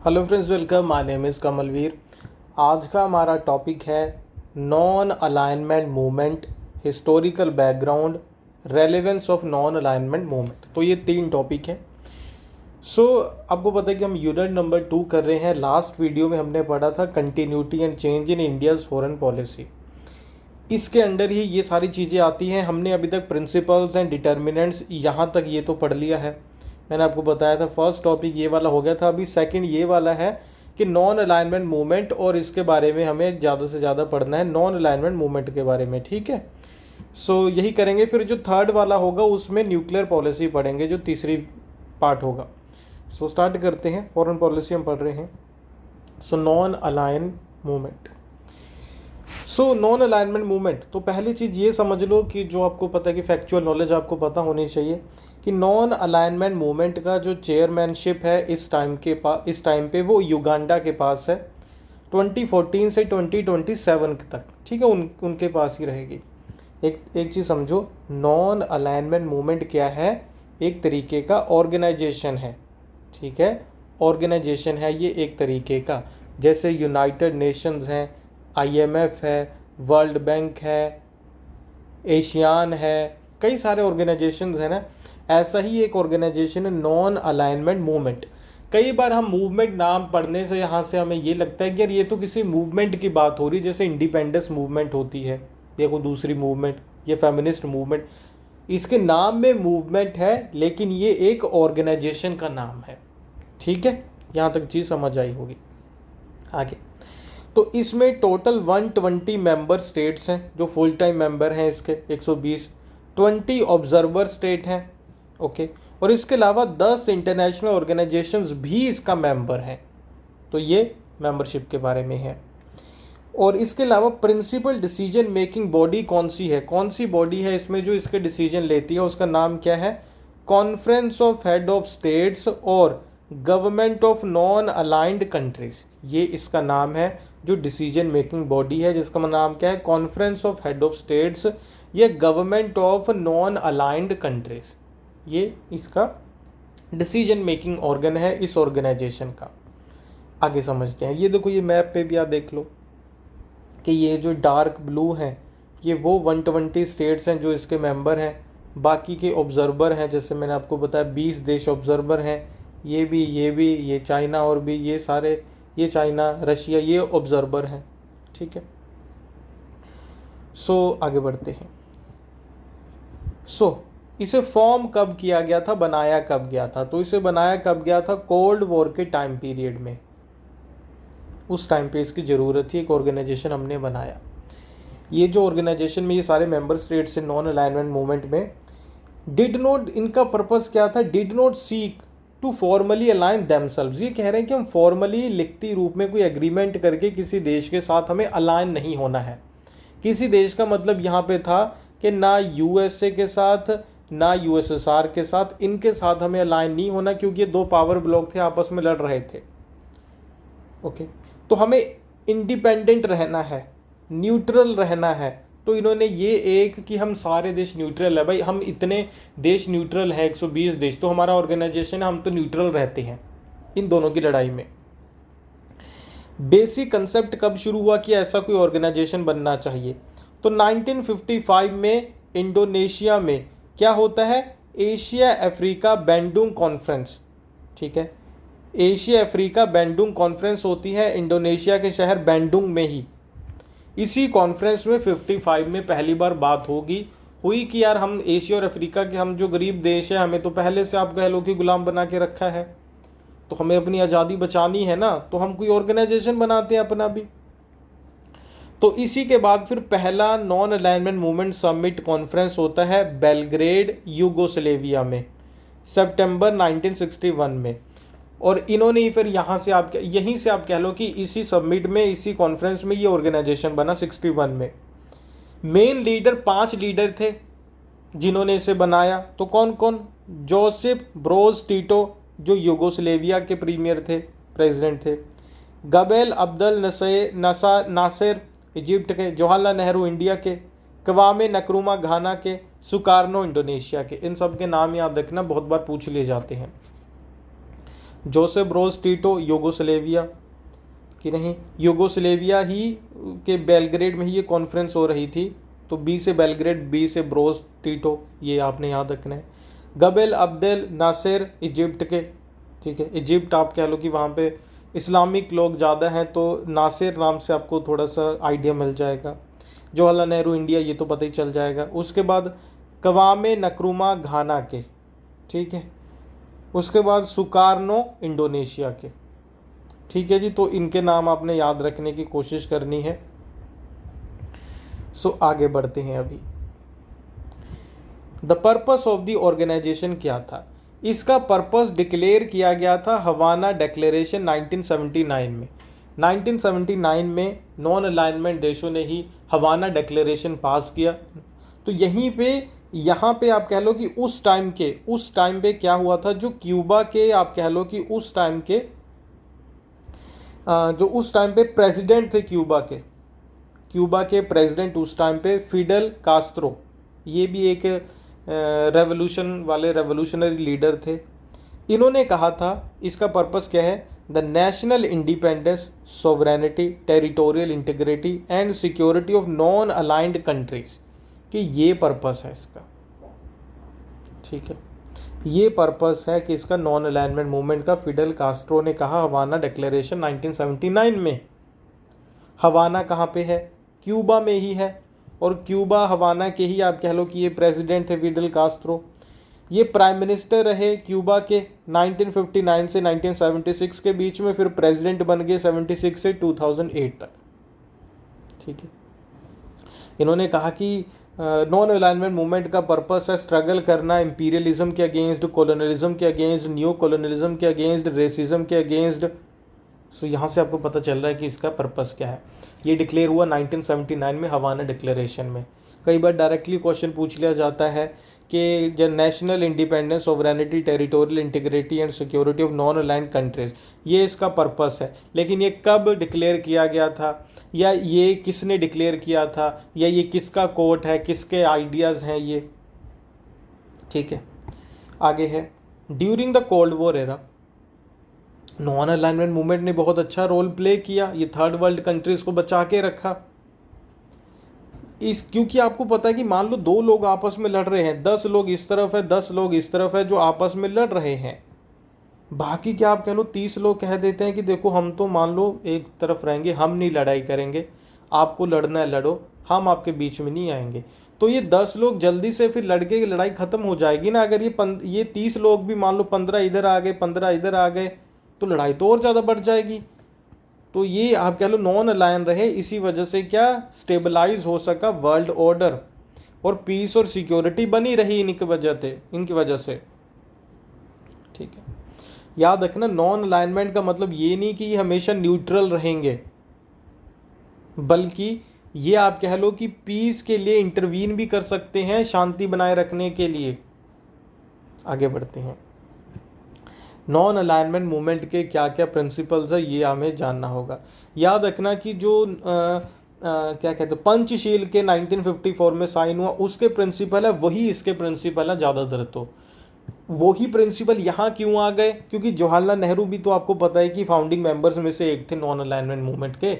Hello friends, welcome. My name is Kamalveer. आज का हमारा टॉपिक है non alignment movement, historical background, relevance of non alignment movement. तो ये 3 टॉपिक हैं। आपको पता है कि हम यूनिट नंबर 2 कर रहे हैं। लास्ट वीडियो में हमने पढ़ा था continuity and change in India's foreign policy. इसके अंडर ही ये सारी चीज़ें आती हैं। हमने अभी तक प्रिंसिपल्स एंड डिटर्मिनेंट्स यहाँ तक ये तो पढ़ लिया है। मैंने आपको बताया था फर्स्ट टॉपिक ये वाला हो गया था। अभी सेकंड ये वाला है कि नॉन अलाइनमेंट मूवमेंट, और इसके बारे में हमें ज़्यादा से ज़्यादा पढ़ना है नॉन अलाइनमेंट मूवमेंट के बारे में। ठीक है, यही करेंगे। फिर जो थर्ड वाला होगा उसमें न्यूक्लियर पॉलिसी पढ़ेंगे, जो तीसरी पार्ट होगा। स्टार्ट करते हैं। फॉरेन पॉलिसी हम पढ़ रहे हैं। Non align movement. Non alignment movement, तो पहली चीज़ ये समझ लो कि जो आपको पता है कि फैक्चुअल नॉलेज आपको पता होनी चाहिए कि नॉन अलाइनमेंट मूवमेंट का जो चेयरमैनशिप है इस टाइम पे वो युगांडा के पास है। 2014 से 2027 तक, ठीक है, उनके पास ही रहेगी। एक चीज़ समझो, नॉन अलाइनमेंट मूवमेंट क्या है? एक तरीके का ऑर्गेनाइजेशन है। ठीक है, ऑर्गेनाइजेशन है ये एक तरीके का। जैसे यूनाइटेड नेशंस हैं, IMF है, वर्ल्ड बैंक है, एशियान है, कई सारे ऑर्गेनाइजेशंस हैं ना। ऐसा ही एक ऑर्गेनाइजेशन है नॉन अलाइनमेंट मूवमेंट। कई बार हम मूवमेंट नाम पढ़ने से यहाँ से हमें ये लगता है कि यार ये तो किसी मूवमेंट की बात हो रही, जैसे इंडिपेंडेंस मूवमेंट होती है या कोई दूसरी मूवमेंट, ये फेमिनिस्ट मूवमेंट। इसके नाम में मूवमेंट है लेकिन ये एक ऑर्गेनाइजेशन का नाम है। ठीक है, यहाँ तक चीज़ समझ आई होगी। आगे तो इसमें टोटल 120 मेंबर स्टेट्स हैं जो फुल टाइम मेंबर हैं इसके, 120। 20 ऑब्जर्वर स्टेट हैं। ओके, और इसके अलावा 10 इंटरनेशनल ऑर्गेनाइजेशंस भी इसका मेंबर हैं। तो ये मेंबरशिप के बारे में है। और इसके अलावा प्रिंसिपल डिसीजन मेकिंग बॉडी कौन सी बॉडी है इसमें जो इसके डिसीजन लेती है, उसका नाम क्या है? Conference of head of states और government of non aligned countries, ये इसका नाम है। जो डिसीजन मेकिंग बॉडी है जिसका नाम क्या है? Conference of head of states या government of non aligned countries, ये इसका डिसीजन मेकिंग ऑर्गन है इस ऑर्गेनाइजेशन का। आगे समझते हैं। ये देखो, ये मैप पे भी आप देख लो कि ये जो डार्क ब्लू हैं ये वो 120 स्टेट्स हैं जो इसके मेंबर हैं। बाकी के ऑब्जर्वर हैं, जैसे मैंने आपको बताया 20 देश ऑब्जर्वर हैं। ये भी, ये चाइना, और भी ये सारे, ये चाइना, रशिया, ये ऑब्जर्वर हैं। ठीक है, आगे बढ़ते हैं। इसे फॉर्म कब किया गया था, बनाया कब गया था? तो इसे बनाया कब गया था? कोल्ड वॉर के टाइम पीरियड में। उस टाइम पे इसकी ज़रूरत थी, एक ऑर्गेनाइजेशन हमने बनाया। ये जो ऑर्गेनाइजेशन में ये सारे मेंबर स्टेट्स से नॉन अलाइनमेंट मूवमेंट में डिड नॉट, इनका पर्पस क्या था? Did not seek to formally align themselves. ये कह रहे हैं कि हम फॉर्मली लिखती रूप में कोई एग्रीमेंट करके किसी देश के साथ हमें अलाइन नहीं होना है। किसी देश का मतलब यहाँ पे था कि ना USA के साथ ना USSR के साथ, इनके साथ हमें अलाइन नहीं होना, क्योंकि ये 2 पावर ब्लॉक थे, आपस में लड़ रहे थे। ओके, तो हमें इंडिपेंडेंट रहना है, न्यूट्रल रहना है। तो इन्होंने ये एक कि हम सारे देश न्यूट्रल है, भाई हम इतने देश न्यूट्रल हैं, 120 देश, तो हमारा ऑर्गेनाइजेशन है, हम तो न्यूट्रल रहते हैं इन दोनों की लड़ाई में। बेसिक कंसेप्ट कब शुरू हुआ कि ऐसा कोई ऑर्गेनाइजेशन बनना चाहिए? तो 1955 में इंडोनेशिया में क्या होता है? Asia Africa Bandung conference. ठीक है, एशिया अफ्रीका बैंडुंग कॉन्फ्रेंस होती है इंडोनेशिया के शहर बैंडुंग में ही। इसी कॉन्फ्रेंस में 55 में पहली बार बात हुई कि यार हम एशिया और अफ्रीका के, हम जो गरीब देश है, हमें तो पहले से आप कह लो कि गुलाम बना के रखा है, तो हमें अपनी आज़ादी बचानी है ना, तो हम कोई ऑर्गेनाइजेशन बनाते हैं अपना भी। तो इसी के बाद फिर पहला non alignment movement summit conference होता है बेलग्रेड, यूगोस्लेविया में, सितंबर 1961 में। और इन्होंने फिर यहीं से आप कह लो कि इसी समिट में, इसी कॉन्फ्रेंस में ये ऑर्गेनाइजेशन बना 61 में। मेन लीडर 5 लीडर थे जिन्होंने इसे बनाया। तो कौन कौन? जोसेफ ब्रोज टीटो जो यूगोस्लेविया के प्रेसिडेंट थे। गबेल अब्दल नासिर इजिप्ट के। जवाहरलाल नेहरू इंडिया के। क्वामे नक्रुमा घाना के। सुकार्नो इंडोनेशिया के। इन सब के नाम याद रखना, बहुत बार पूछ लिए जाते हैं। जोसेफ ब्रोज टीटो यूगोस्लेविया कि नहीं, यूगोस्लेविया ही के बेलग्रेड में ही ये कॉन्फ्रेंस हो रही थी, तो बी से बेलग्रेड, बी से ब्रोज टीटो, ये आपने याद रखना है। गबेल अब्देल नासिर इजिप्ट के, ठीक है, इजिप्ट आप कह लो कि वहाँ पे इस्लामिक लोग ज़्यादा हैं, तो नासिर नाम से आपको थोड़ा सा आइडिया मिल जाएगा। जवाहरलाल नेहरू इंडिया, ये तो पता ही चल जाएगा। उसके बाद कवामे नक्रुमा घाना के, ठीक है। उसके बाद सुकारनो इंडोनेशिया के, ठीक है जी। तो इनके नाम आपने याद रखने की कोशिश करनी है। सो आगे बढ़ते हैं। अभी the purpose of the organisation क्या था? इसका पर्पस डिक्लेयर किया गया था हवाना डिक्लेरेशन 1979 में। 1979 में नॉन अलाइनमेंट देशों ने ही हवाना डिक्लेरेशन पास किया। तो यहीं पे, यहाँ पे आप कह लो कि उस टाइम पे क्या हुआ था, जो क्यूबा के आप कह लो कि उस टाइम के जो उस टाइम पे प्रेसिडेंट थे क्यूबा के प्रेसिडेंट उस टाइम पे फिडेल कास्त्रो, ये भी एक रेवोल्यूशनरी लीडर थे। इन्होंने कहा था इसका पर्पस क्या है, the national independence, sovereignty, territorial integrity and security of non aligned countries, कि ये पर्पस है इसका, ठीक है। ये पर्पस है कि इसका नॉन अलाइनमेंट मूवमेंट का। फिडेल कास्ट्रो ने कहा हवाना डिक्लेरेशन 1979 में। हवाना कहाँ पे है? क्यूबा में ही है, और क्यूबा हवाना के ही आप कह लो कि ये प्रेसिडेंट थे फिडेल कास्ट्रो। ये प्राइम मिनिस्टर रहे क्यूबा के 1959 से 1976 के बीच में, फिर प्रेसिडेंट बन गए 76 से 2008 तक, ठीक है। इन्होंने कहा कि नॉन अलाइनमेंट मूवमेंट का पर्पस है स्ट्रगल करना इंपीरियलिज्म के अगेंस्ट, कॉलोनलिज्म के अगेंस्ट, न्यू कॉलोनलिज्म के अगेंस्ट, रेसिज्म के अगेंस्ट। सो यहाँ से आपको पता चल रहा है कि इसका पर्पस क्या है। ये डिक्लेयर हुआ 1979 में हवाना डिक्लेरेशन में। कई बार डायरेक्टली क्वेश्चन पूछ लिया जाता है कि जो national independence, sovereignty, territorial integrity and security of non aligned countries, ये इसका पर्पस है। लेकिन ये कब डिक्लेयर किया गया था, या ये किसने डिक्लेयर किया था, या ये किसका कोट है, किसके आइडियाज़ हैं ये, ठीक है। आगे है, during the cold war era non alignment movement ने बहुत अच्छा रोल प्ले किया। ये थर्ड वर्ल्ड कंट्रीज को बचा के रखा। क्योंकि आपको पता है कि मान लो दो लोग आपस में लड़ रहे हैं, 10 लोग इस तरफ है, 10 लोग इस तरफ है जो आपस में लड़ रहे हैं। बाकी क्या आप कह लो 30 लोग कह देते हैं कि देखो हम तो मान लो एक तरफ रहेंगे, हम नहीं लड़ाई करेंगे, आपको लड़ना है लड़ो, हम आपके बीच में नहीं आएंगे। तो ये 10 लोग जल्दी से फिर लड़के की लड़ाई खत्म हो जाएगी ना। अगर ये 30 लोग भी मान लो 15 इधर आ गए, 15 इधर आ गए, तो लड़ाई तो और ज़्यादा बढ़ जाएगी। तो ये आप कह लो नॉन अलाइन रहे, इसी वजह से क्या स्टेबलाइज हो सका वर्ल्ड ऑर्डर, और पीस और सिक्योरिटी बनी रही इनकी वजह से, ठीक है। याद रखना नॉन अलाइनमेंट का मतलब ये नहीं कि ये हमेशा न्यूट्रल रहेंगे, बल्कि ये आप कह लो कि पीस के लिए इंटरवीन भी कर सकते हैं, शांति बनाए रखने के लिए। आगे बढ़ते हैं। नॉन अलाइनमेंट मूवमेंट के क्या क्या प्रिंसिपल्स है ये हमें जानना होगा। याद रखना कि जो क्या कहते हैं पंचशील के 1954 में साइन हुआ, उसके प्रिंसिपल है वही इसके प्रिंसिपल है ज़्यादातर। तो वही प्रिंसिपल यहाँ क्यों आ गए? क्योंकि जवाहरलाल नेहरू भी तो आपको पता है कि फाउंडिंग मेंबर्स में से एक थे नॉन अलाइनमेंट मूवमेंट के।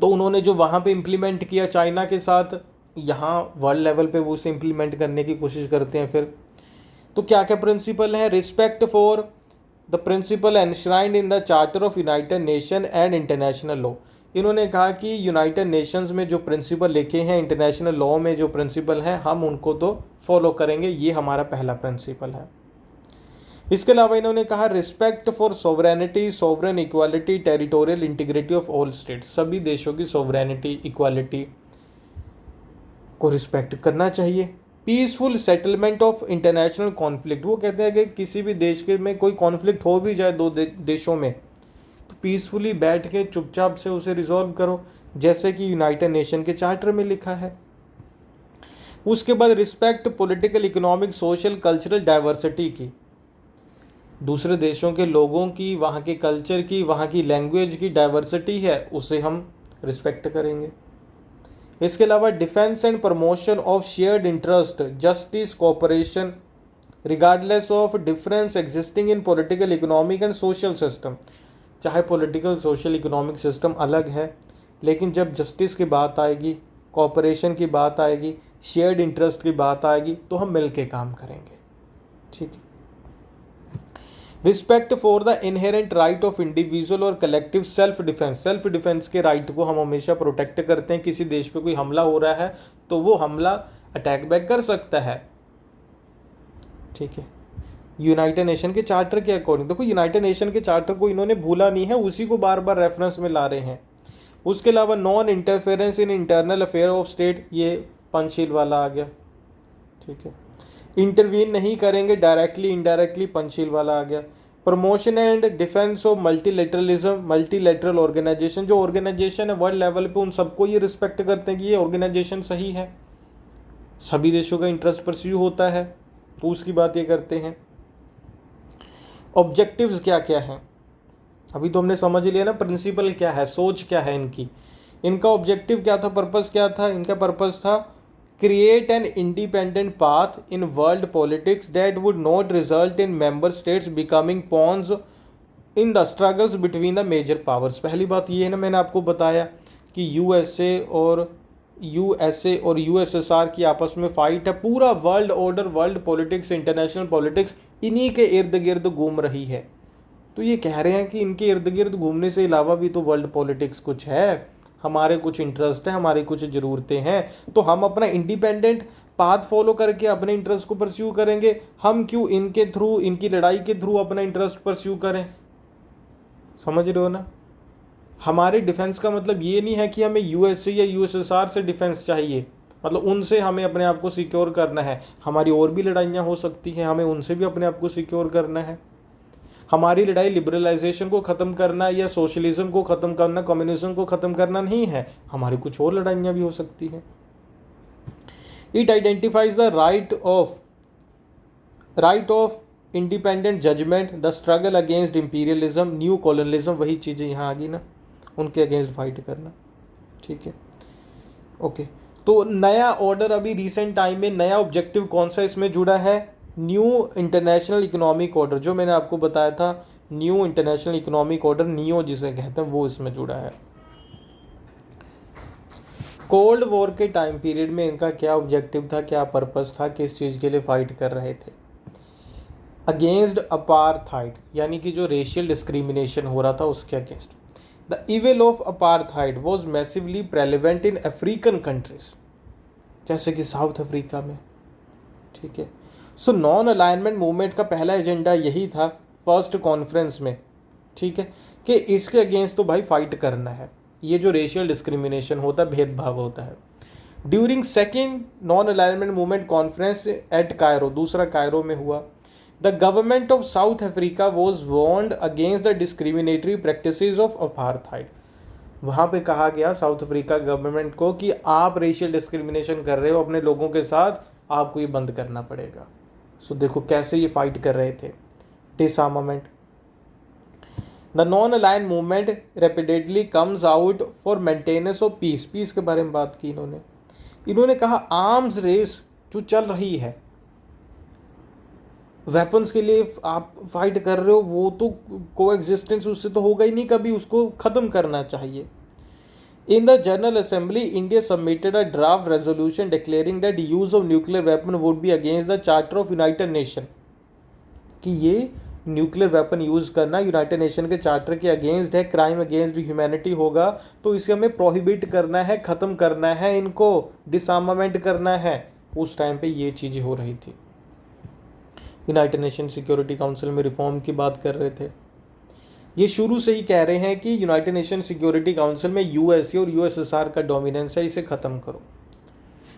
तो उन्होंने जो वहाँ पे इम्प्लीमेंट किया चाइना के साथ, यहाँ वर्ल्ड लेवल पे वो उसे इम्प्लीमेंट करने की कोशिश करते हैं फिर। तो क्या क्या प्रिंसिपल है? Respect for the principle enshrined in the charter of United Nation and international law. इन्होंने कहा कि यूनाइटेड नेशंस में जो प्रिंसिपल लिखे हैं, इंटरनेशनल लॉ में जो प्रिंसिपल हैं, हम उनको तो फॉलो करेंगे, ये हमारा पहला प्रिंसिपल है। इसके अलावा इन्होंने कहा respect for sovereignty, sovereign equality, territorial integrity of all state. सभी देशों की सोवरेनिटी, इक्वालिटी को रिस्पेक्ट करना चाहिए। Peaceful settlement of international conflict, वो कहते हैं कि किसी भी देश के में कोई कॉन्फ्लिक्ट हो भी जाए दो देशों में, तो पीसफुली बैठ के चुपचाप से उसे रिजॉल्व करो, जैसे कि यूनाइटेड नेशन के चार्टर में लिखा है। उसके बाद respect political, economic, social, cultural diversity की, दूसरे देशों के लोगों की, वहाँ के कल्चर की, वहाँ की लैंग्वेज की डाइवर्सिटी है, उसे हम रिस्पेक्ट करेंगे। इसके अलावा defence and promotion of shared interest, justice, cooperation regardless of difference existing in political, economic and social system. चाहे पॉलिटिकल, सोशल, इकोनॉमिक सिस्टम अलग है, लेकिन जब जस्टिस की बात आएगी, कोऑपरेशन की बात आएगी, शेयर्ड इंटरेस्ट की बात आएगी, तो हम मिल के काम करेंगे। ठीक है। Respect for the inherent right of individual और collective self defence. Self defence के राइट को हम हमेशा प्रोटेक्ट करते हैं। किसी देश पे कोई हमला हो रहा है तो वो हमला अटैक बैक कर सकता है। ठीक है। यूनाइटेड नेशन के चार्टर के अकॉर्डिंग, देखो यूनाइटेड नेशन के चार्टर को इन्होंने भूला नहीं है, उसी को बार बार रेफरेंस में ला रहे हैं। उसके अलावा non interference in internal affair of state, ये पंचशील वाला आ गया। ठीक है। इंटरवीन नहीं करेंगे डायरेक्टली, इनडायरेक्टली, पंचशील वाला आ गया। Promotion and defence of multilateralism, multilateral organisation, जो ऑर्गेनाइजेशन है वर्ल्ड लेवल पे उन सबको ये रिस्पेक्ट करते हैं कि ये ऑर्गेनाइजेशन सही है, सभी देशों का इंटरेस्ट परस्यू होता है, तो उसकी बात ये करते हैं। ऑब्जेक्टिव्स क्या क्या हैं, अभी तो हमने समझ लिया ना, प्रिंसिपल क्या है, सोच क्या है इनकी। इनका ऑब्जेक्टिव क्या था, पर्पस क्या था, इनका पर्पस था create an independent path in world politics that would not result in member states becoming pawns in the struggles between the major powers. पहली बात ये है ना, मैंने आपको बताया कि यूएसए और यूएसएसआर की आपस में फाइट है। पूरा world order, world politics, international politics इन्हीं के इर्द गिर्द घूम रही है। तो ये कह रहे हैं कि इनके इर्द गिर्द घूमने से अलावा भी तो वर्ल्ड पॉलिटिक्स कुछ है, हमारे कुछ इंटरेस्ट है, हमारी कुछ ज़रूरतें हैं, तो हम अपना इंडिपेंडेंट पाथ फॉलो करके अपने इंटरेस्ट को परस्यू करेंगे। हम क्यों इनके थ्रू, इनकी लड़ाई के थ्रू अपना इंटरेस्ट परस्यू करें। समझ रहे हो ना। हमारे डिफेंस का मतलब ये नहीं है कि हमें यूएसए या यूएसएसआर से डिफेंस चाहिए, मतलब उनसे हमें अपने आप को सिक्योर करना है। हमारी और भी लड़ाइयाँ हो सकती हैं, हमें उनसे भी अपने आप को सिक्योर करना है। हमारी लड़ाई लिबरलाइजेशन को ख़त्म करना या सोशलिज्म को ख़त्म करना, कम्युनिज्म को ख़त्म करना नहीं है, हमारी कुछ और लड़ाइयाँ भी हो सकती हैं। It identifies the right of independent judgement, the struggle against imperialism, new colonialism, वही चीज़ें यहाँ आ गई ना, उनके अगेंस्ट फाइट करना। ठीक है। ओके। तो नया ऑर्डर अभी रिसेंट टाइम में नया ऑब्जेक्टिव कौन सा इसमें जुड़ा है, न्यू इंटरनेशनल इकोनॉमिक ऑर्डर, जो मैंने आपको बताया था new international economic order, neo जिसे कहते हैं, वो इसमें जुड़ा है। कोल्ड वॉर के टाइम पीरियड में इनका क्या ऑब्जेक्टिव था, क्या पर्पस था, किस चीज़ के लिए फाइट कर रहे थे। अगेंस्ट अपार्थाइड, यानी कि जो रेशियल डिस्क्रिमिनेशन हो रहा था उसके against. The evil of apartheid was massively prevalent in African countries, जैसे कि साउथ अफ्रीका में। ठीक है। सो नॉन अलाइनमेंट मूवमेंट का पहला एजेंडा यही था फर्स्ट कॉन्फ्रेंस में। ठीक है, कि इसके अगेंस्ट तो भाई फाइट करना है, ये जो रेशियल डिस्क्रिमिनेशन होता है, भेदभाव होता है। During second non alignment movement conference at Cairo, दूसरा कायरो में हुआ, the government of South Africa was warned against the discriminatory practices of apartheid. वहाँ पे कहा गया साउथ अफ्रीका गवर्नमेंट को कि आप रेशियल डिस्क्रिमिनेशन कर रहे हो अपने लोगों के साथ, आपको ये बंद करना पड़ेगा। सो देखो कैसे ये फाइट कर रहे थे, disarmament. The non align movement repeatedly comes out for maintenance of peace, peace के बारे में बात की इन्होंने कहा आर्म्स रेस जो चल रही है, वेपन्स के लिए आप फाइट कर रहे हो, वो तो को एग्जिस्टेंस उससे तो होगा ही नहीं कभी, उसको ख़त्म करना चाहिए। In the general assembly India submitted a draft resolution declaring that use of nuclear weapon would be against the charter of United nation, कि ये न्यूक्लियर वेपन यूज़ करना यूनाइटेड नेशन के चार्टर के अगेंस्ट है, क्राइम अगेंस्ट ह्यूमैनिटी होगा, तो इसे हमें प्रोहिबिट करना है, ख़त्म करना है, इनको डिसआर्मामेंट करना है। उस टाइम पे ये चीज़ें हो रही थी। यूनाइटेड नेशन सिक्योरिटी काउंसिल में रिफॉर्म की बात कर रहे थे। ये शुरू से ही कह रहे हैं कि यूनाइटेड नेशन सिक्योरिटी काउंसिल में यूएसए और यूएसएसआर का डोमिनेंस है, इसे ख़त्म करो।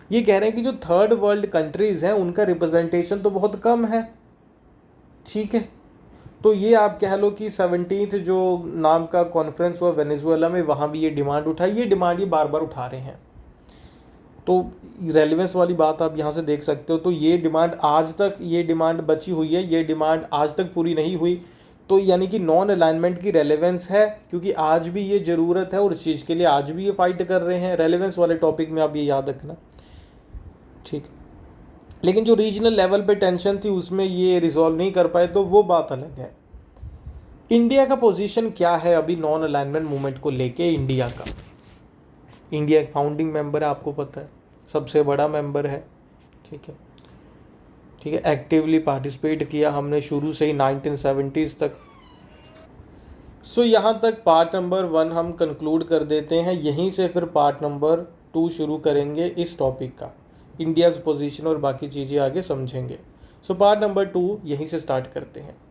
ये कह रहे हैं कि जो थर्ड वर्ल्ड कंट्रीज़ हैं उनका रिप्रेजेंटेशन तो बहुत कम है। ठीक है, तो ये आप कह लो कि 17th जो नाम का कॉन्फ्रेंस हुआ वेनेजुएला में, वहाँ भी ये डिमांड उठाई। ये डिमांड ये बार बार उठा रहे हैं, तो रेलेवेंस वाली बात आप यहाँ से देख सकते हो। तो ये डिमांड आज तक, ये डिमांड बची हुई है, ये डिमांड आज तक पूरी नहीं हुई। तो यानी कि नॉन अलाइनमेंट की रेलेवेंस है, क्योंकि आज भी ये ज़रूरत है और इस चीज़ के लिए आज भी ये फाइट कर रहे हैं। रेलेवेंस वाले टॉपिक में आप ये याद रखना। ठीक। लेकिन जो रीजनल लेवल पे टेंशन थी उसमें ये रिजॉल्व नहीं कर पाए, तो वो बात अलग है। इंडिया का पोजीशन क्या है अभी नॉन अलाइनमेंट मूवमेंट को लेके? इंडिया एक फाउंडिंग मेंबर है, आपको पता है, सबसे बड़ा मेंबर है। ठीक है, ठीक है, एक्टिवली पार्टिसिपेट किया हमने शुरू से ही 1970s तक। सो यहाँ तक पार्ट नंबर 1 हम कंक्लूड कर देते हैं। यहीं से फिर पार्ट नंबर 2 शुरू करेंगे इस टॉपिक का, इंडियाज़ पोजीशन और बाकी चीज़ें आगे समझेंगे। सो पार्ट नंबर 2 यहीं से स्टार्ट करते हैं।